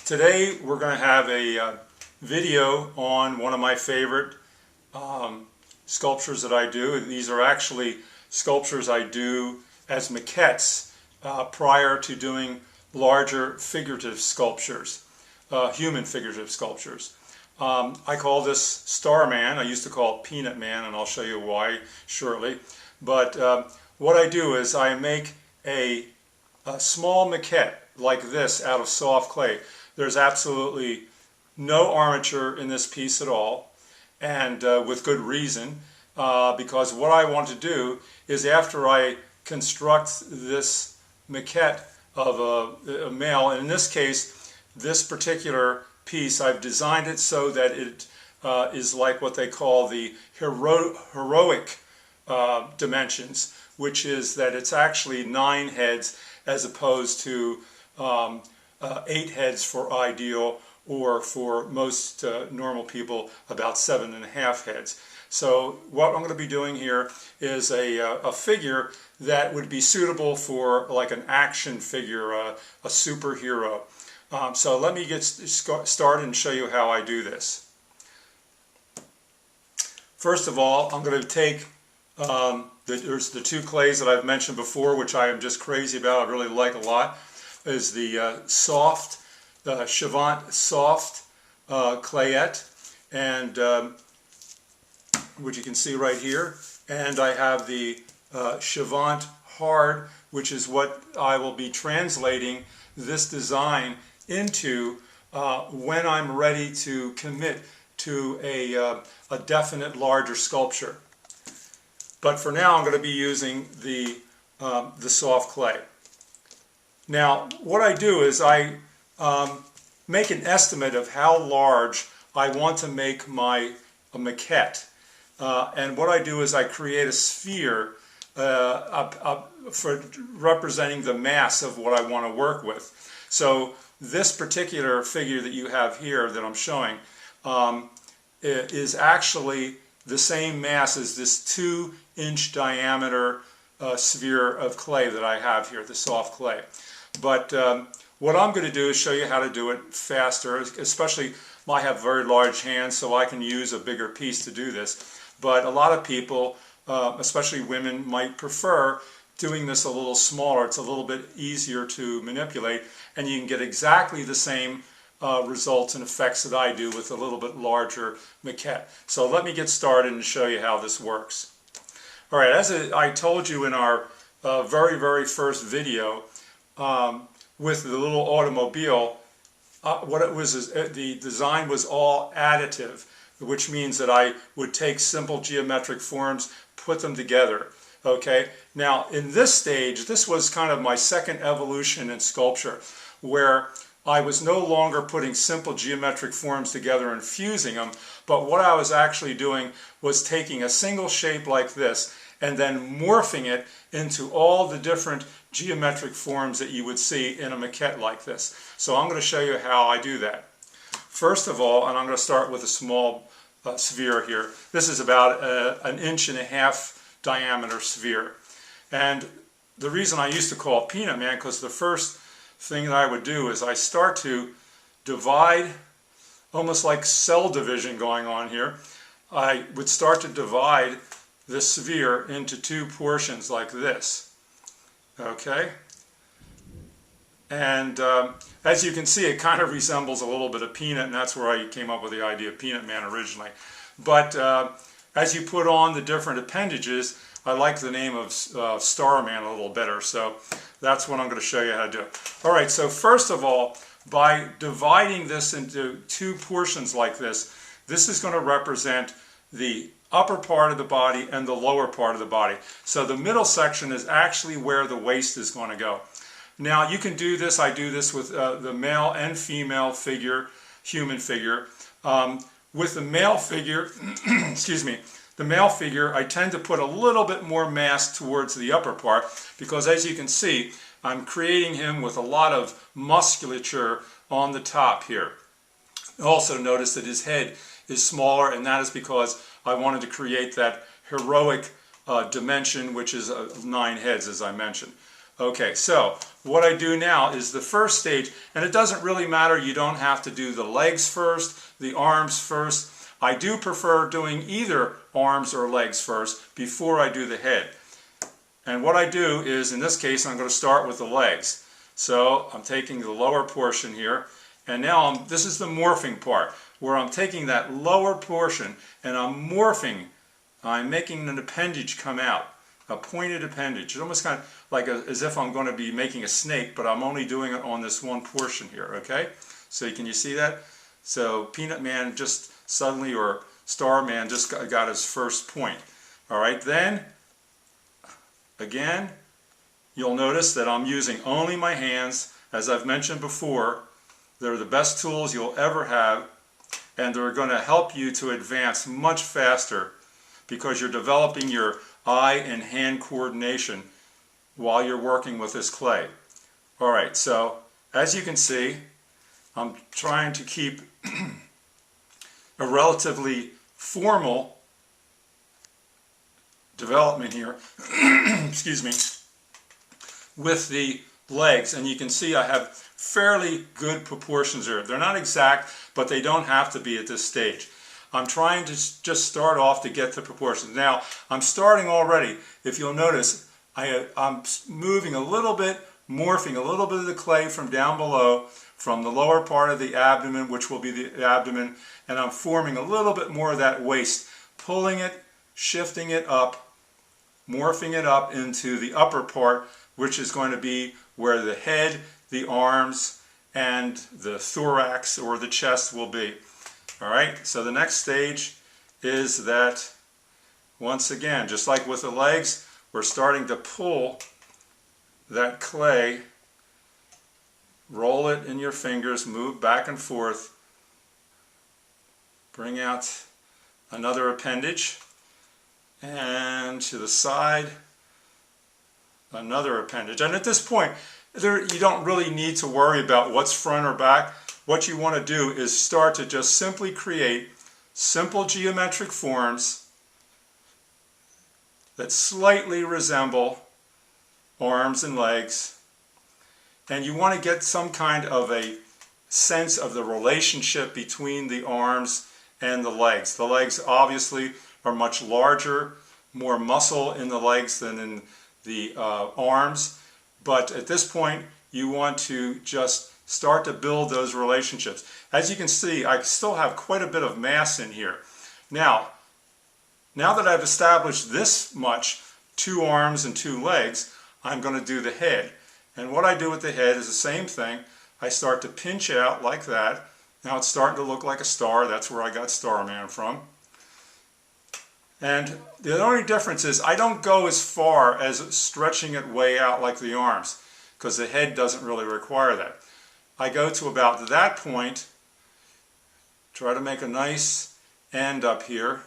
Today we're going to have a video on one of my favorite sculptures that I do. These are actually sculptures I do as maquettes prior to doing larger figurative sculptures, human figurative sculptures. I call this Starman. I used to call it Peanut Man, and I'll show you why shortly. But what I do is I make a small maquette like this out of soft clay. There's absolutely no armature in this piece at all, and with good reason, because what I want to do is, after I construct this maquette of a male, and in this case, this particular piece, I've designed it so that it is like what they call the heroic dimensions, which is that it's actually 9 heads as opposed to 8 heads for ideal, or for most normal people about 7.5 heads. So what I'm going to be doing here is a figure that would be suitable for like an action figure, a superhero. So let me get started and show you how I do this. First of all, I'm going to take there's the 2 clays that I've mentioned before, which I am just crazy about. I really like a lot. Is the soft, Chavant soft clayette, and which you can see right here. And I have the Chavant hard, which is what I will be translating this design into when I'm ready to commit to a definite larger sculpture. But for now, I'm going to be using the soft clay. Now, what I do is I make an estimate of how large I want to make a maquette. And what I do is I create a sphere for representing the mass of what I want to work with. So this particular figure that you have here that I'm showing is actually the same mass as this 2-inch diameter sphere of clay that I have here, the soft clay. But what I'm going to do is show you how to do it faster, especially I have very large hands, so I can use a bigger piece to do this. But a lot of people, especially women, might prefer doing this a little smaller. It's a little bit easier to manipulate, and you can get exactly the same results and effects that I do with a little bit larger maquette. So let me get started and show you how this works. All right, as I told you in our very first video, with the little automobile, what it was is the design was all additive, which means that I would take simple geometric forms, put them together. Okay, now in this stage, this was kind of my second evolution in sculpture, where I was no longer putting simple geometric forms together and fusing them, but what I was actually doing was taking a single shape like this and then morphing it into all the different geometric forms that you would see in a maquette like this. So I'm going to show you how I do that. First of all, and I'm going to start with a small sphere here. This is about 1.5 inch diameter sphere. And the reason I used to call it Peanut Man, because the first thing that I would do is I start to divide, almost like cell division going on here. I would start to divide this sphere into 2 portions like this. Okay? And as you can see, it kind of resembles a little bit of Peanut, and that's where I came up with the idea of Peanut Man originally. But as you put on the different appendages, I like the name of Starman a little better, so that's what I'm going to show you how to do. All right, so first of all, by dividing this into 2 portions like this, this is going to represent the upper part of the body and the lower part of the body. So the middle section is actually where the waist is going to go. Now you can do this, I do this with the male and female figure, human figure. With the male figure, excuse me, the male figure, I tend to put a little bit more mass towards the upper part, because as you can see, I'm creating him with a lot of musculature on the top here. Also notice that his head is smaller, and that is because I wanted to create that heroic dimension, which is 9 heads, as I mentioned. Okay, so what I do now is the first stage, and it doesn't really matter, you don't have to do the legs first, the arms first. I do prefer doing either arms or legs first before I do the head. And what I do is, in this case, I'm going to start with the legs. So I'm taking the lower portion here, and now this is the morphing part, where I'm taking that lower portion and I'm morphing, I'm making an appendage come out, a pointed appendage. It's almost kind of like as if I'm going to be making a snake, but I'm only doing it on this one portion here, okay? So can you see that? So Peanut Man just suddenly, or Star Man just got his first point. All right, then, again, you'll notice that I'm using only my hands. As I've mentioned before, they're the best tools you'll ever have, and they're going to help you to advance much faster because you're developing your eye and hand coordination while you're working with this clay. All right, so as you can see, I'm trying to keep a relatively formal development here, excuse me, with the legs, and you can see I have fairly good proportions here. They're not exact, but they don't have to be at this stage. I'm trying to just start off to get the proportions. Now, I'm starting already. If you'll notice, I'm moving a little bit, morphing a little bit of the clay from down below, from the lower part of the abdomen, which will be the abdomen, and I'm forming a little bit more of that waist, pulling it, shifting it up, morphing it up into the upper part, which is going to be where the head, the arms, and the thorax or the chest will be. All right, so the next stage is that, once again, just like with the legs, we're starting to pull that clay, roll it in your fingers, move back and forth, bring out another appendage, and to the side, another appendage. And at this point, you don't really need to worry about what's front or back. What you want to do is start to just simply create simple geometric forms that slightly resemble arms and legs. And you want to get some kind of a sense of the relationship between the arms and the legs. The legs obviously are much larger, more muscle in the legs than in the arms. But at this point, you want to just start to build those relationships. As you can see, I still have quite a bit of mass in here. Now that I've established this much, 2 arms and 2 legs, I'm going to do the head. And what I do with the head is the same thing. I start to pinch out like that. Now it's starting to look like a star. That's where I got Starman from. And the only difference is I don't go as far as stretching it way out like the arms, because the head doesn't really require that. I go to about that point, try to make a nice end up here,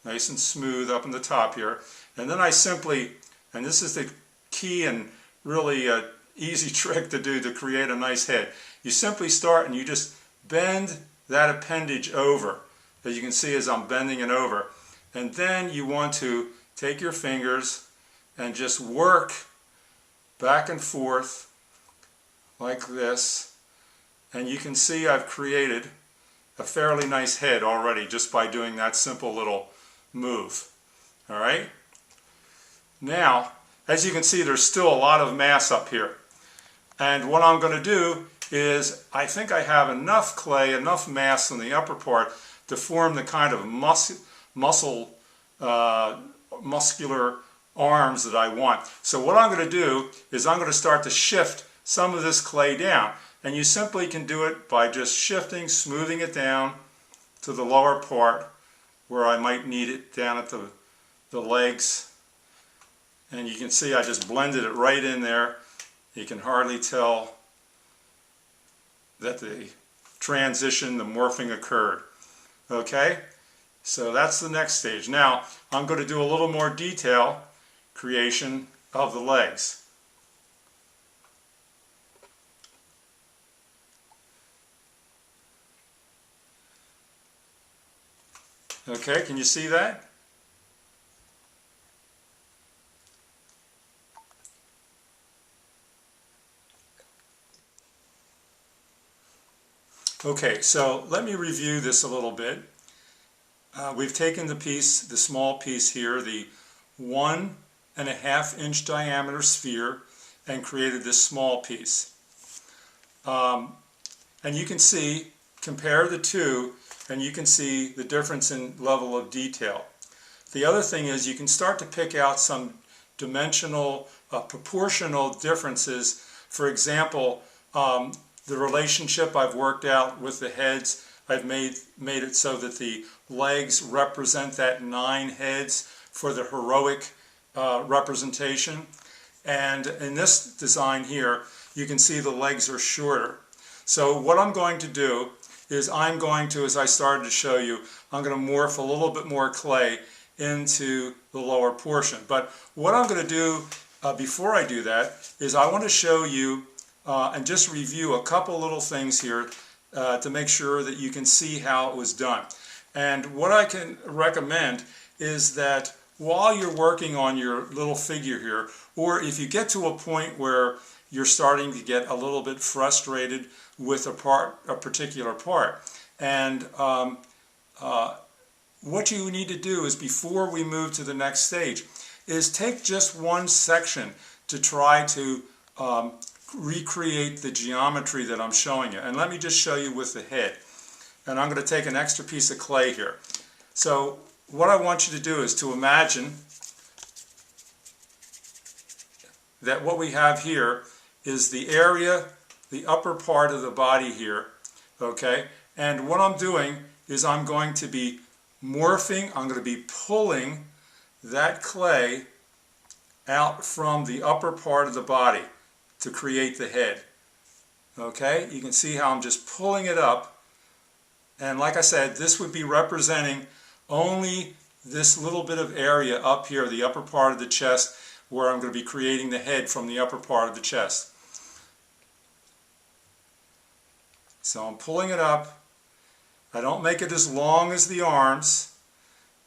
nice and smooth up in the top here, and then I simply, and this is the key and really easy trick to do to create a nice head. You simply start and you just bend that appendage over, as you can see as I'm bending it over. And then you want to take your fingers and just work back and forth like this. And you can see I've created a fairly nice head already just by doing that simple little move. All right? Now, as you can see, there's still a lot of mass up here. And what I'm going to do is, I think I have enough clay, enough mass in the upper part to form the kind of muscular arms that I want. So what I'm going to do is I'm going to start to shift some of this clay down. And you simply can do it by just shifting, smoothing it down to the lower part where I might need it down at the legs. And you can see I just blended it right in there. You can hardly tell that the transition, the morphing occurred. Okay? So that's the next stage. Now, I'm going to do a little more detail creation of the legs. Okay, can you see that? Okay, so let me review this a little bit. We've taken the piece, the small piece here, the 1.5 inch diameter sphere, and created this small piece. And you can see, compare the two, and you can see the difference in level of detail. The other thing is you can start to pick out some dimensional, proportional differences. For example, the relationship I've worked out with the heads, I've made it so that the legs represent that 9 heads for the heroic representation. And in this design here, you can see the legs are shorter. So what I'm going to do is I'm going to, as I started to show you, I'm going to morph a little bit more clay into the lower portion. But what I'm going to do before I do that is I want to show you and just review a couple little things here to make sure that you can see how it was done. And what I can recommend is that while you're working on your little figure here, or if you get to a point where you're starting to get a little bit frustrated with a particular part, and what you need to do is, before we move to the next stage, is take just one section to try to recreate the geometry that I'm showing you. And let me just show you with the head. And I'm going to take an extra piece of clay here. So what I want you to do is to imagine that what we have here is the area, the upper part of the body here, okay? And what I'm doing is I'm going to be morphing, I'm going to be pulling that clay out from the upper part of the body to create the head. Okay, you can see how I'm just pulling it up, and like I said, this would be representing only this little bit of area up here, the upper part of the chest, where I'm going to be creating the head from the upper part of the chest. So I'm pulling it up. I don't make it as long as the arms.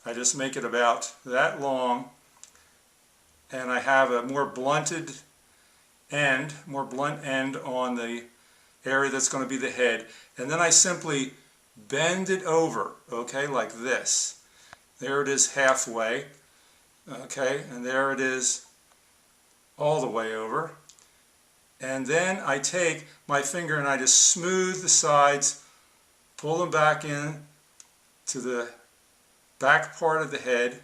I just make it about that long, and I have a more blunt end on the area that's going to be the head, and then I simply bend it over, okay, like this. There it is halfway, okay, and there it is all the way over. And then I take my finger and I just smooth the sides, pull them back in to the back part of the head,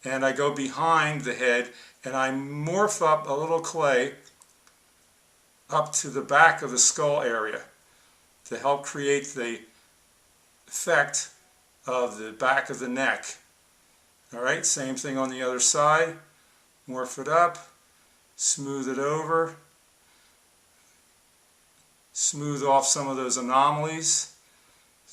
and I go behind the head and I morph up a little clay up to the back of the skull area to help create the effect of the back of the neck. Alright, same thing on the other side. Morph it up, smooth it over, smooth off some of those anomalies,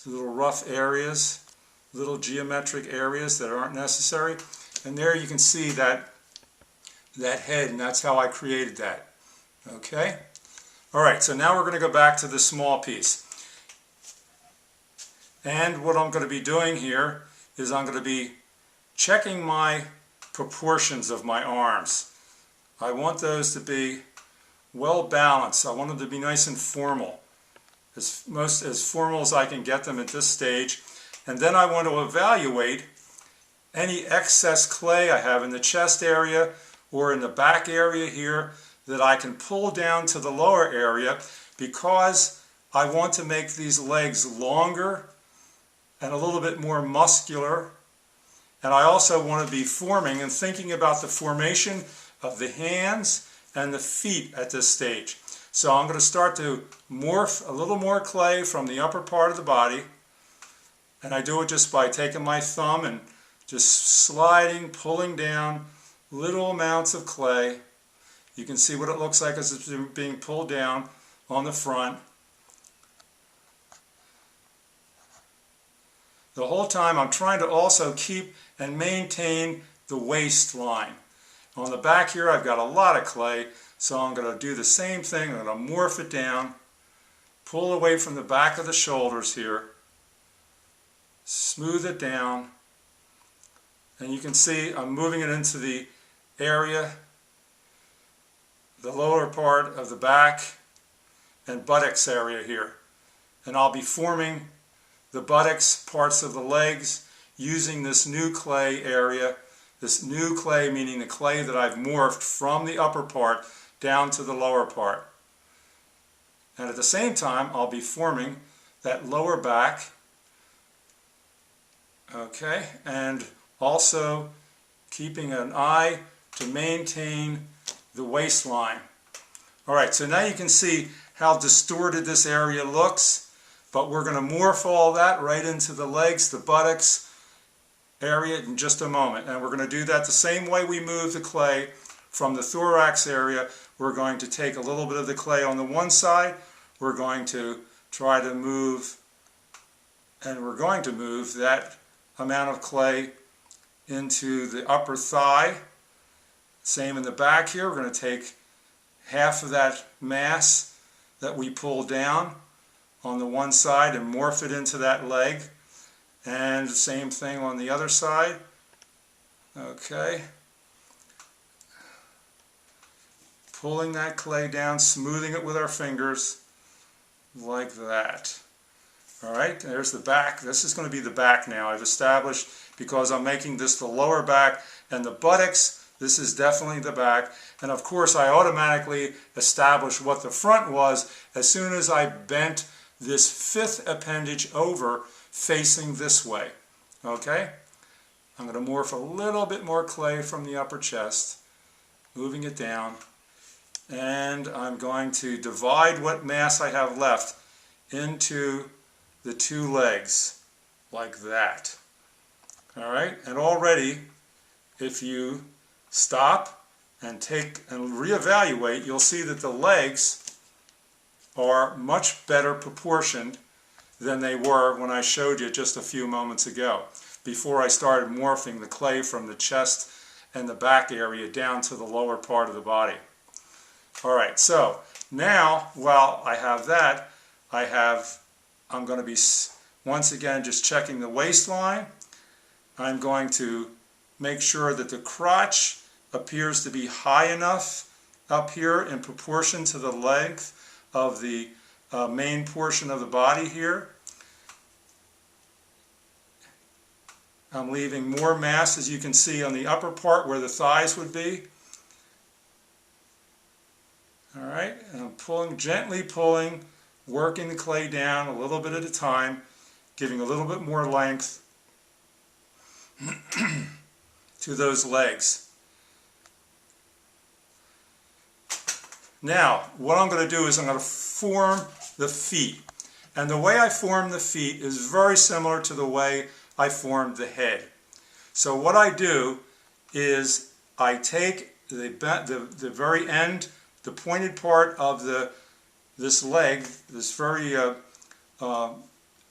little rough areas, little geometric areas that aren't necessary. And there you can see that head, and that's how I created that. Okay? Alright, so now we're going to go back to the small piece. And what I'm going to be doing here is I'm going to be checking my proportions of my arms. I want those to be well balanced. I want them to be nice and formal, as formal as I can get them at this stage. And then I want to evaluate any excess clay I have in the chest area or in the back area here that I can pull down to the lower area, because I want to make these legs longer and a little bit more muscular. And I also want to be forming and thinking about the formation of the hands and the feet at this stage. So I'm going to start to morph a little more clay from the upper part of the body, and I do it just by taking my thumb and just sliding, pulling down little amounts of clay. You can see what it looks like as it's being pulled down on the front. The whole time I'm trying to also keep and maintain the waistline. On the back here I've got a lot of clay, so I'm going to do the same thing. I'm going to morph it down, pull away from the back of the shoulders here, smooth it down, and you can see I'm moving it into the area, the lower part of the back and buttocks area here. and I'll be forming the buttocks, parts of the legs, using this new clay area. This new clay meaning the clay that I've morphed from the upper part down to the lower part. And at the same time, I'll be forming that lower back, okay, and also keeping an eye to maintain the waistline. Alright, so now you can see how distorted this area looks, but we're going to morph all that right into the legs, the buttocks area in just a moment. And we're going to do that the same way we move the clay from the thorax area. We're going to take a little bit of the clay on the one side, we're going to try to move, and we're going to move that amount of clay into the upper thigh. Same in the back here. We're going to take half of that mass that we pull down on the one side and morph it into that leg. And the same thing on the other side. Okay. Pulling that clay down, smoothing it with our fingers like that. Alright, there's the back. This is going to be the back now. I've established, because I'm making this the lower back, and the buttocks, this is definitely the back. And of course I automatically established what the front was as soon as I bent this fifth appendage over facing this way. Okay? I'm going to morph a little bit more clay from the upper chest, moving it down, and I'm going to divide what mass I have left into the two legs, like that. Alright, and already, if you stop and take and reevaluate, you'll see that the legs are much better proportioned than they were when I showed you just a few moments ago, before I started morphing the clay from the chest and the back area down to the lower part of the body. Alright, so now, while I have that, I'm going to be once again just checking the waistline. I'm going to make sure that the crotch appears to be high enough up here in proportion to the length of the main portion of the body here. I'm leaving more mass, as you can see, on the upper part where the thighs would be. Alright, and I'm pulling, gently pulling, working the clay down a little bit at a time, giving a little bit more length to those legs. Now, what I'm going to do is I'm going to form the feet. And the way I form the feet is very similar to the way I formed the head. So what I do is I take the very end, the pointed part of this leg, this very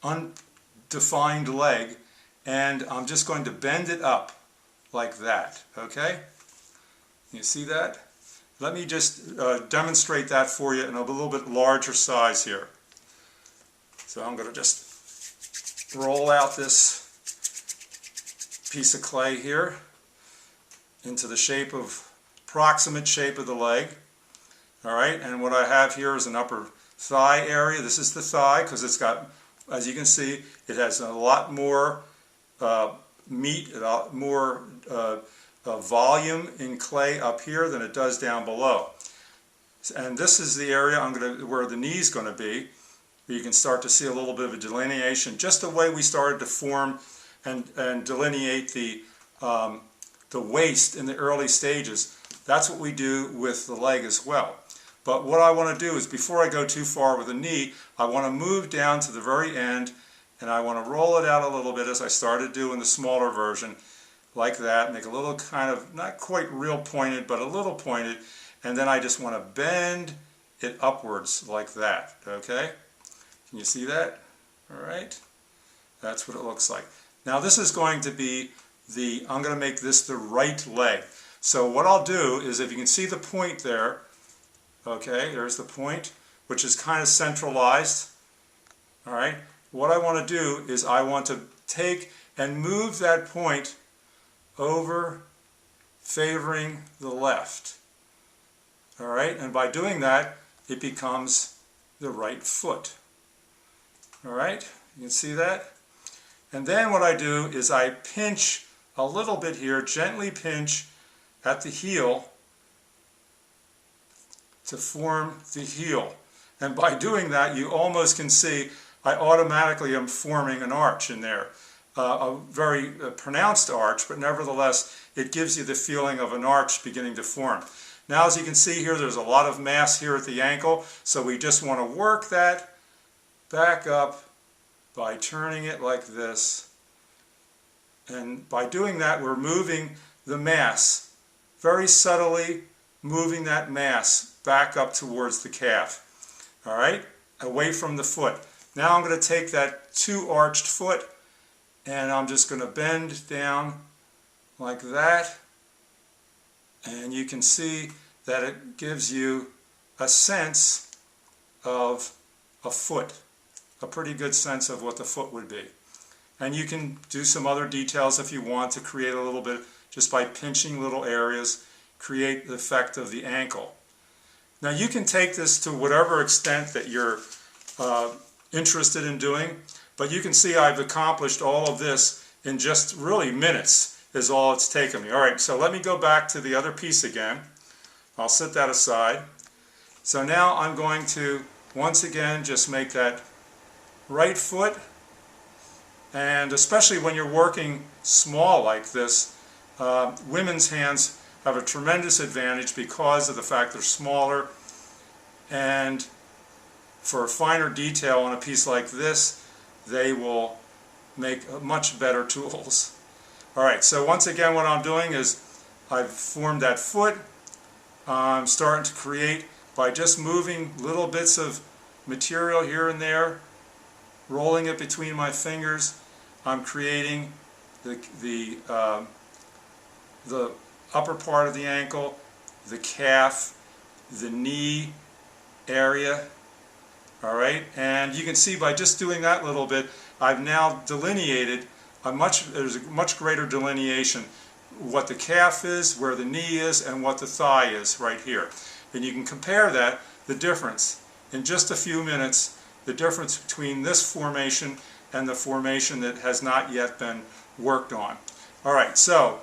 undefined leg, and I'm just going to bend it up like that. Okay? You see that? Let me just demonstrate that for you in a little bit larger size here. So I'm going to just roll out this piece of clay here into the shape of, approximate shape of the leg. Alright, and what I have here is an upper thigh area. This is the thigh because it's got, as you can see, it has a lot more meat, a lot more volume in clay up here than it does down below. And this is the area where the knee is going to be. You can start to see a little bit of a delineation, just the way we started to form and delineate the waist in the early stages. That's what we do with the leg as well. But what I want to do is, before I go too far with the knee, I want to move down to the very end, and I want to roll it out a little bit as I started doing the smaller version, like that. Make a little kind of, not quite real pointed, but a little pointed, and then I just want to bend it upwards like that. Okay? Can you see that? Alright? That's what it looks like. Now this is going to be I'm going to make this the right leg. So what I'll do is, if you can see the point there, okay, there's the point, which is kind of centralized. Alright? What I want to do is I want to take and move that point over, favoring the left. Alright? And by doing that, it becomes the right foot. All right, you can see that. And then what I do is I pinch a little bit here, gently pinch at the heel to form the heel. And by doing that, you almost can see I automatically am forming an arch in there. A very pronounced arch, but nevertheless, it gives you the feeling of an arch beginning to form. Now, as you can see here, there's a lot of mass here at the ankle, so we just want to work that back up by turning it like this. And by doing that, we're moving the mass, very subtly moving that mass back up towards the calf. All right, away from the foot. Now I'm going to take that two arched foot and I'm just going to bend down like that. And you can see that it gives you a sense of a foot, a pretty good sense of what the foot would be. And you can do some other details if you want to create a little bit, just by pinching little areas, create the effect of the ankle. Now you can take this to whatever extent that you're interested in doing, but you can see I've accomplished all of this in just really minutes is all it's taken me. All right, so let me go back to the other piece again. I'll set that aside. So now I'm going to once again just make that right foot, and especially when you're working small like this, women's hands have a tremendous advantage because of the fact they're smaller, and for finer detail on a piece like this, they will make much better tools. Alright, so once again what I'm doing is I've formed that foot. I'm starting to create by just moving little bits of material here and there, rolling it between my fingers. I'm creating the upper part of the ankle, the calf, the knee area. Alright, and you can see by just doing that little bit, I've now delineated there's a much greater delineation what the calf is, where the knee is, and what the thigh is right here. And you can compare that, the difference, in just a few minutes, the difference between this formation and the formation that has not yet been worked on. Alright, so,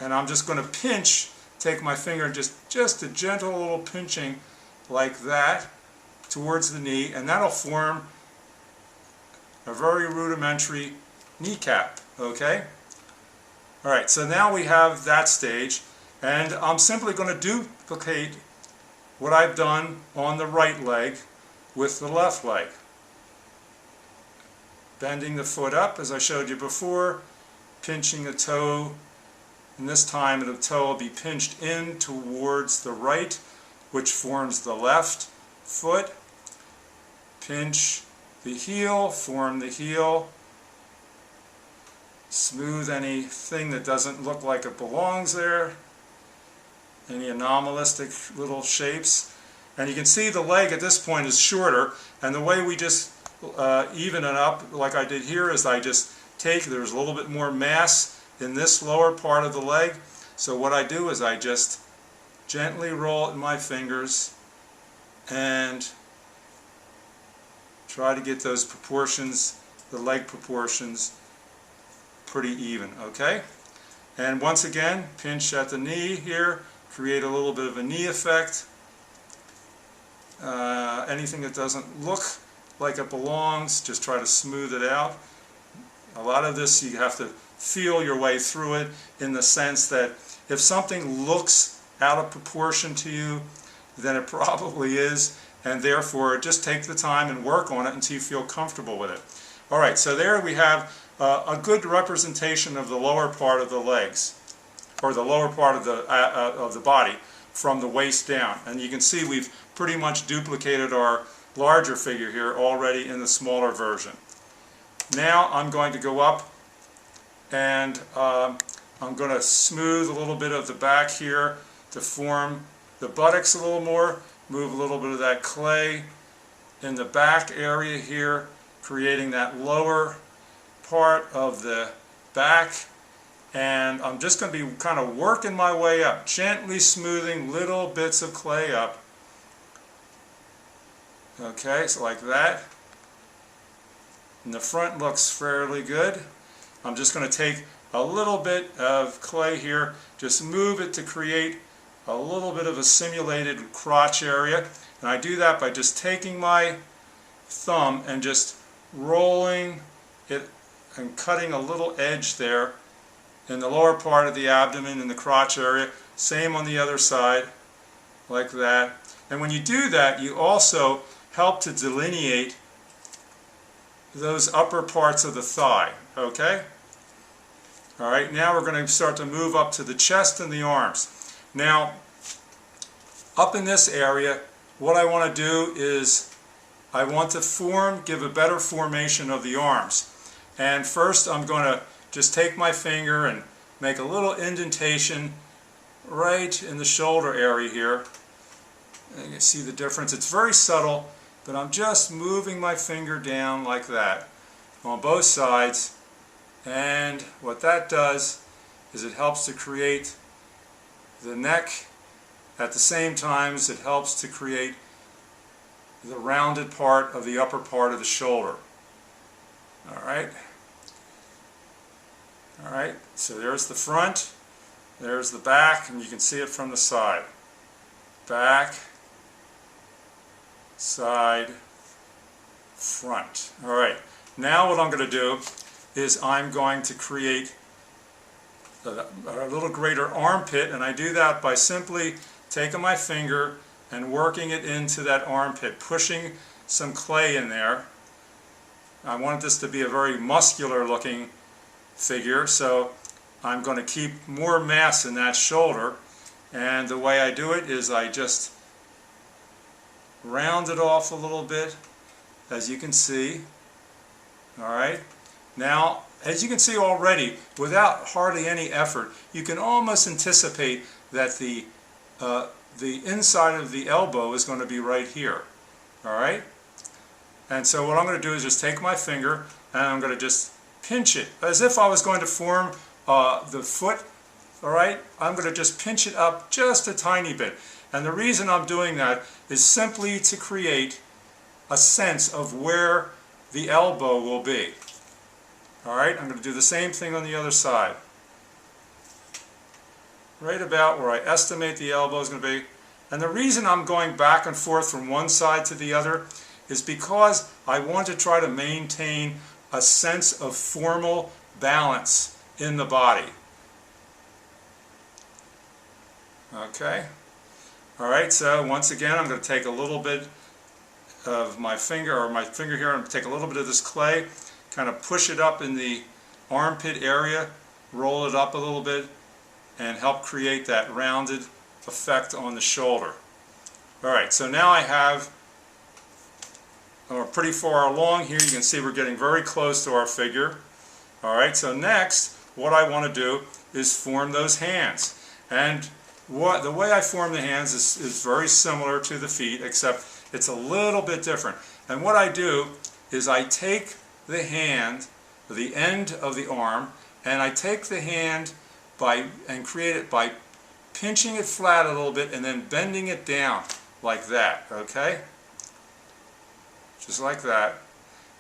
and I'm just going to pinch, take my finger and just a gentle little pinching like that towards the knee, and that'll form a very rudimentary kneecap, okay? Alright, so now we have that stage, and I'm simply going to duplicate what I've done on the right leg with the left leg. Bending the foot up, as I showed you before, pinching the toe, and this time the toe will be pinched in towards the right, which forms the left foot. Pinch the heel, form the heel. Smooth anything that doesn't look like it belongs there. Any anomalistic little shapes. And you can see the leg at this point is shorter, and the way we just even it up like I did here is I just there's a little bit more mass in this lower part of the leg, so what I do is I just gently roll it in my fingers and try to get those proportions, the leg proportions, pretty even, okay? And once again, pinch at the knee here, create a little bit of a knee effect. Anything that doesn't look like it belongs, just try to smooth it out. A lot of this you have to feel your way through it, in the sense that if something looks out of proportion to you, then it probably is, and therefore just take the time and work on it until you feel comfortable with it. Alright, so there we have a good representation of the lower part of the legs, or the lower part of the body from the waist down. And you can see we've pretty much duplicated our larger figure here already in the smaller version. Now I'm going to go up and I'm going to smooth a little bit of the back here to form the buttocks a little more, move a little bit of that clay in the back area here, creating that lower part of the back. And I'm just going to be kind of working my way up, gently smoothing little bits of clay up. Okay, so like that. and the front looks fairly good. I'm just going to take a little bit of clay here, just move it to create a little bit of a simulated crotch area, and I do that by just taking my thumb and just rolling it and cutting a little edge there in the lower part of the abdomen in the crotch area. Same on the other side, like that. And when you do that, you also help to delineate those upper parts of the thigh, okay? All right, now we're going to start to move up to the chest and the arms. Now, up in this area, what I want to do is I want to give a better formation of the arms. And first I'm going to just take my finger and make a little indentation right in the shoulder area here. And you can see the difference. It's very subtle, but I'm just moving my finger down like that on both sides. And what that does is it helps to create the neck at the same time as it helps to create the rounded part of the upper part of the shoulder. Alright, so there's the front, there's the back, and you can see it from the side. Back, side, front. Alright, now what I'm going to do is I'm going to create a little greater armpit, and I do that by simply taking my finger and working it into that armpit, pushing some clay in there. I want this to be a very muscular looking figure, so I'm going to keep more mass in that shoulder, and the way I do it is I just round it off a little bit, as you can see. Alright, now as you can see already, without hardly any effort, you can almost anticipate that the inside of the elbow is going to be right here. Alright? And so what I'm going to do is just take my finger and I'm going to just pinch it as if I was going to form the foot. Alright? I'm going to just pinch it up just a tiny bit. And the reason I'm doing that is simply to create a sense of where the elbow will be. Alright? I'm going to do the same thing on the other side. Right about where I estimate the elbow is going to be. And the reason I'm going back and forth from one side to the other is because I want to try to maintain a sense of formal balance in the body. Okay? Alright, so once again I'm going to take a little bit of my finger here, and take a little bit of this clay, kind of push it up in the armpit area, roll it up a little bit, and help create that rounded effect on the shoulder. Alright, so now we're pretty far along here. You can see we're getting very close to our figure. Alright, so next what I want to do is form those hands. And the way I form the hands is very similar to the feet, except it's a little bit different. And what I do is I take the hand, the end of the arm, and I take the hand and create it by pinching it flat a little bit and then bending it down like that, okay? Just like that.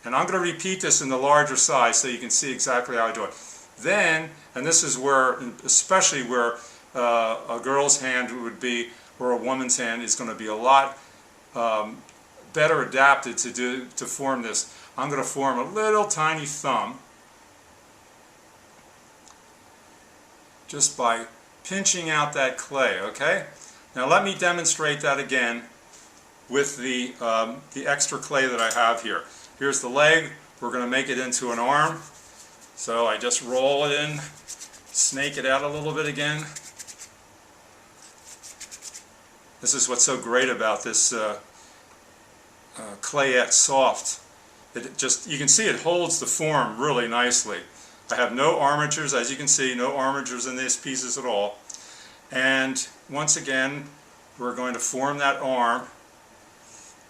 And I'm going to repeat this in the larger size so you can see exactly how I do it. Then, and this is where, especially where a girl's hand would be, or a woman's hand is going to be a lot better adapted to form this. I'm going to form a little tiny thumb just by pinching out that clay, okay? Now let me demonstrate that again with the extra clay that I have here. Here's the leg. We're going to make it into an arm. So I just roll it in, snake it out a little bit again. This is what's so great about this Clayette Soft. You can see it holds the form really nicely. I have no armatures, as you can see, no armatures in these pieces at all. And once again, we're going to form that arm,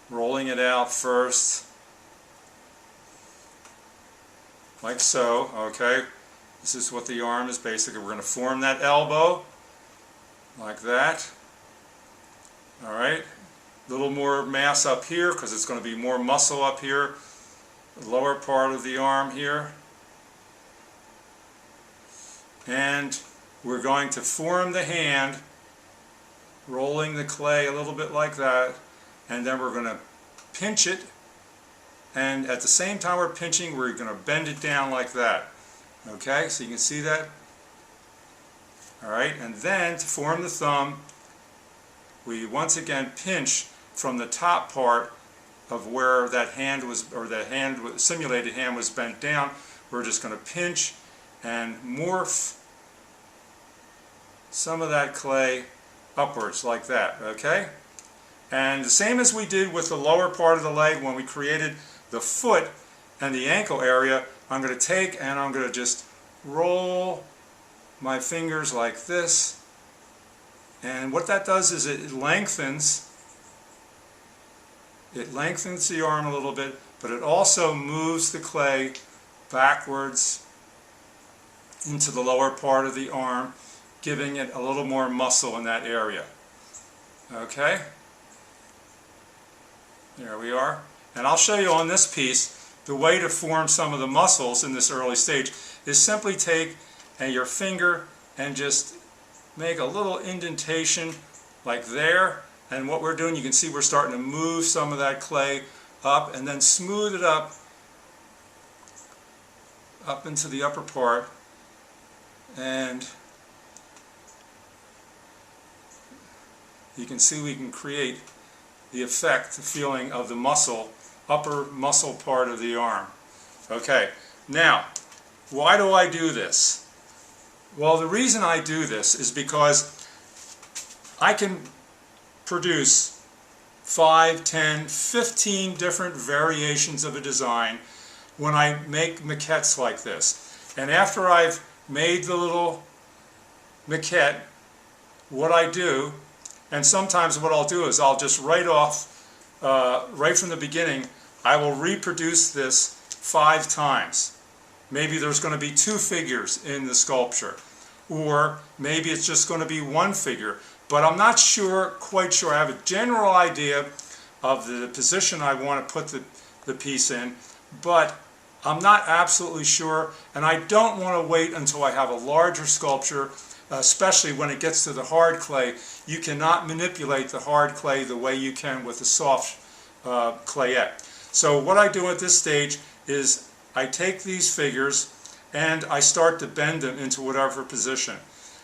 rolling it out first, like so, okay? This is what the arm is basically. We're going to form that elbow, like that. Alright, a little more mass up here because it's going to be more muscle up here. the lower part of the arm here. And we're going to form the hand, rolling the clay a little bit like that, and then we're going to pinch it, and at the same time we're pinching, we're going to bend it down like that. Okay, so you can see that. Alright, and then to form the thumb, we once again pinch from the top part of where that hand was, or the hand, simulated hand was bent down. We're just going to pinch and morph some of that clay upwards like that, okay? And the same as we did with the lower part of the leg when we created the foot and the ankle area, I'm going to take and I'm going to just roll my fingers like this, and what that does is it lengthens the arm a little bit, but it also moves the clay backwards into the lower part of the arm, giving it a little more muscle in that area. Okay? There we are. And I'll show you on this piece, the way to form some of the muscles in this early stage is simply take your finger and just make a little indentation like there. And what we're doing, you can see we're starting to move some of that clay up and then smooth it up into the upper part. And you can see we can create the effect, the feeling of the muscle, upper muscle part of the arm. Okay, now, why do I do this? Well, the reason I do this is because I can produce 5, 10, 15 different variations of a design when I make maquettes like this. And after I've made the little maquette, what I do, and sometimes what I'll do is I'll just right from the beginning, I will reproduce this 5 times. Maybe there's going to be 2 figures in the sculpture, or maybe it's just going to be 1 figure, but I'm not quite sure. I have a general idea of the position I want to put the piece in, but I'm not absolutely sure, and I don't want to wait until I have a larger sculpture, especially when it gets to the hard clay. You cannot manipulate the hard clay the way you can with the soft clayette. So what I do at this stage is I take these figures and I start to bend them into whatever position.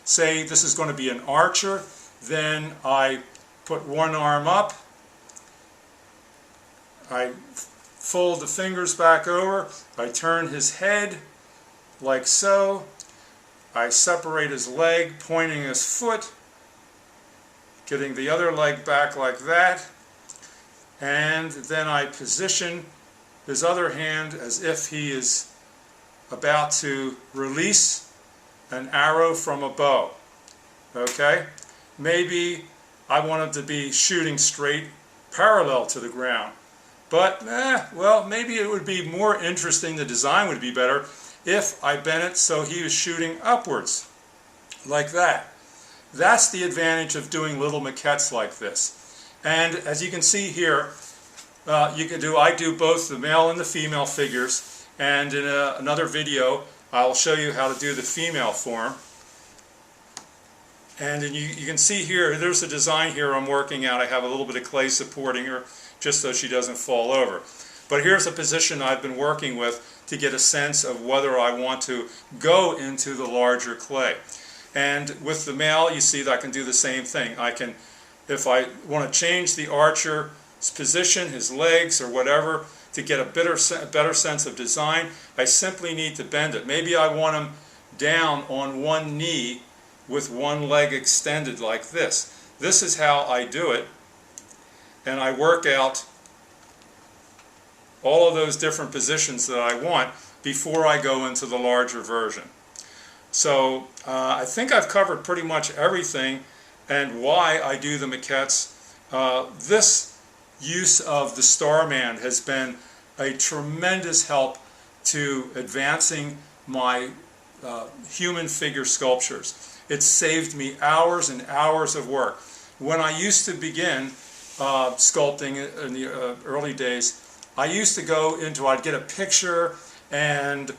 Say this is going to be an archer, then I put one arm up, I fold the fingers back over, I turn his head like so, I separate his leg, pointing his foot, getting the other leg back like that, and then I position his other hand as if he is about to release an arrow from a bow. Okay? Maybe I want him to be shooting straight parallel to the ground. But, well, maybe it would be more interesting, the design would be better, if I bent it so he was shooting upwards, like that. That's the advantage of doing little maquettes like this. And as you can see here, I do both the male and the female figures, and in another video I'll show you how to do the female form. And you can see here, there's a design here I'm working out. I have a little bit of clay supporting her just so she doesn't fall over. But here's a position I've been working with to get a sense of whether I want to go into the larger clay. And with the male, you see that I can do the same thing. I can, if I want to change the archer's position, his legs or whatever, to get a better sense of design, I simply need to bend it. Maybe I want him down on one knee with one leg extended like this. This is how I do it. And I work out all of those different positions that I want before I go into the larger version. So I think I've covered pretty much everything and why I do the maquettes. This use of the Starman has been a tremendous help to advancing my human figure sculptures. It's saved me hours and hours of work. When I used to begin sculpting in the early days, I used to go into, I'd get a picture, and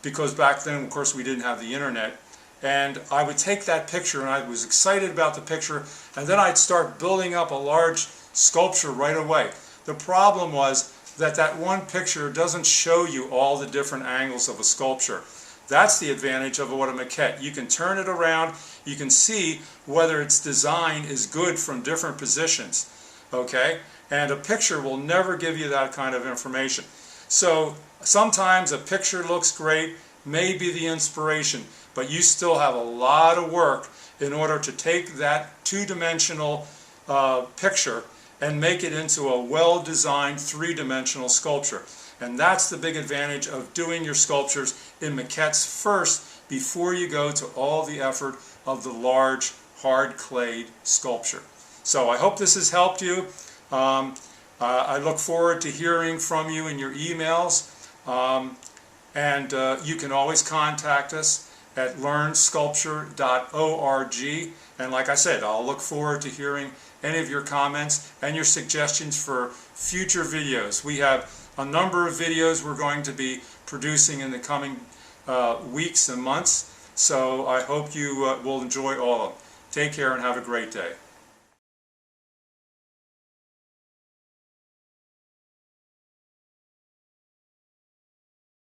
because back then, of course, we didn't have the internet, and I would take that picture and I was excited about the picture, and then I'd start building up a large sculpture right away. The problem was that that one picture doesn't show you all the different angles of a sculpture. That's the advantage of what a maquette. You can turn it around, you can see whether its design is good from different positions, okay? And a picture will never give you that kind of information. So sometimes a picture looks great, may be the inspiration, but you still have a lot of work in order to take that two-dimensional picture and make it into a well-designed three-dimensional sculpture. And that's the big advantage of doing your sculptures in maquettes first before you go to all the effort of the large hard clayed sculpture. So I hope this has helped you. I look forward to hearing from you in your emails, and you can always contact us at learnsculpture.org, and like I said, I'll look forward to hearing any of your comments and your suggestions for future videos. We have a number of videos we're going to be producing in the coming weeks and months, so I hope you will enjoy all of them. Take care and have a great day.